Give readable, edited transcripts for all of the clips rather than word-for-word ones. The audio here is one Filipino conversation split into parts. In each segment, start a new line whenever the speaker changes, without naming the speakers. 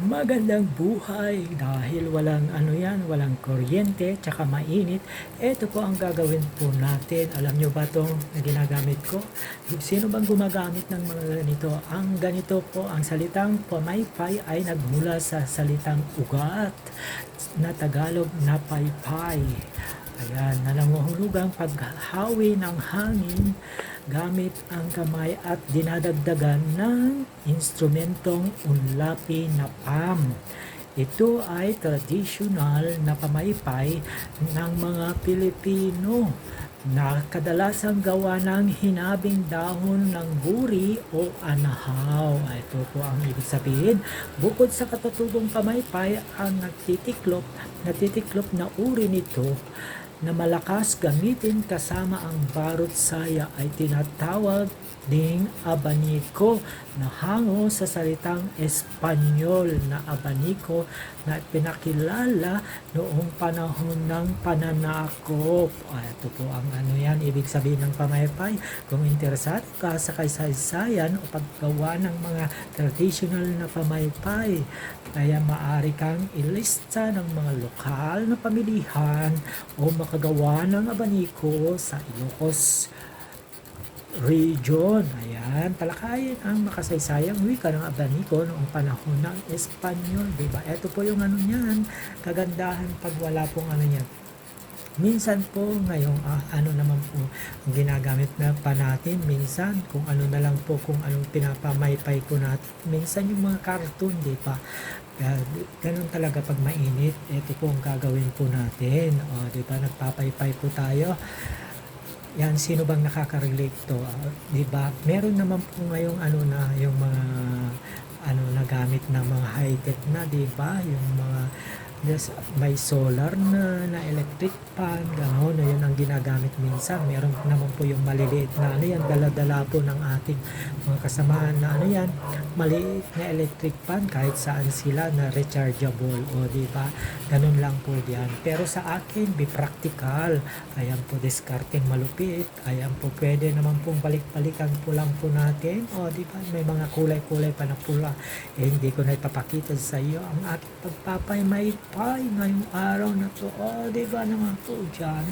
Magandang buhay dahil walang walang kuryente tsaka mainit. Ito po ang gagawin po natin. Alam nyo ba 'tong na ginagamit ko? Sino bang gumagamit ng mga ganito? Ang ganito po, ang salitang pamaypay ay nagmula sa salitang ugat na Tagalog na paypay. Ayan, na nanguhulugang paghahawi ng hangin gamit ang kamay at dinadagdagan ng instrumentong unlapi na pam. Ito ay tradisyonal na pamaypay ng mga Pilipino na kadalasang gawa ng hinabing dahon ng buri o anahaw. Ito po ang ibig sabihin. Bukod sa katutubong pamaypay, ang natitiklop na uri nito na malakas gamitin kasama ang barot saya ay tinatawag ding abaniko na hango sa salitang Espanyol na abanico na pinakilala noong panahon ng pananakop. Ito po ang ibig sabihin ng pamaypay. Kung interesado ka sa kasaysayan o paggawa ng mga traditional na pamaypay, kaya maaari kang ilista ng mga lokal na pamilihan o makagawa ng abaniko sa Ilocos region. Ayan, talakayin ang makasaysayang wika ng abaniko noong panahon ng Espanyol, diba? Ito po yung niyan, kagandahan pag wala pong yan. Minsan po ngayong naman po ang ginagamit na pa natin, minsan kung na lang po, kung anong pinapamaypay ko natin, minsan yung mga cartoon, di ba? Ganun talaga pag mainit. Ito po ang gagawin po natin, di ba? Nagpapaypay po tayo. Yan, sino bang nakaka-relate to? Di ba? Meron naman po ngayong yung mga nagamit na mga high-tech na, di ba? Yung mga may solar na electric fan, gano'n, na yun ang ginagamit minsan. Meron naman po yung maliliit na dala-dala po ng ating mga kasamahan na maliit na electric fan, kahit saan sila na rechargeable, o di ba? Ganun lang po diyan. Pero sa akin, be practical. Ayan po, discarding malupit. Ayan po, pwede naman pong balik-balikan po lang po natin. O di ba? May mga kulay-kulay pa na pula. Hindi ko na ipapakita sa iyo ang aking pagpapay-maypay ngayong araw na to. Di ba naman po dyan?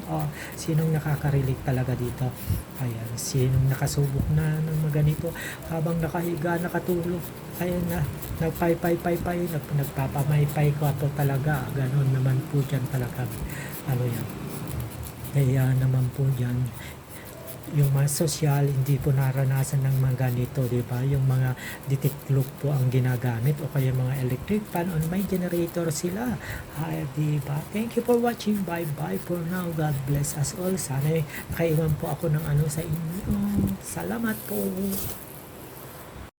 Sinong nakaka-relate talaga dito? Ayan, sinong nakasubok na ng mga ganito habang nakahiga, nakatulog? Ayan na, nagpay-pay-pay-pay, nagpapamaypay ko ato talaga. Ganon naman po dyan talaga. Yan. Kaya naman po dyan, yung mga sosyal, hindi po naranasan ng mga ganito, di ba? Yung mga ditiklop po ang ginagamit o kaya mga electric fan on may generator sila. Di ba? Thank you for watching. Bye-bye for now. God bless us all. Sana nakaiwan po ako ng sa inyo. Salamat po.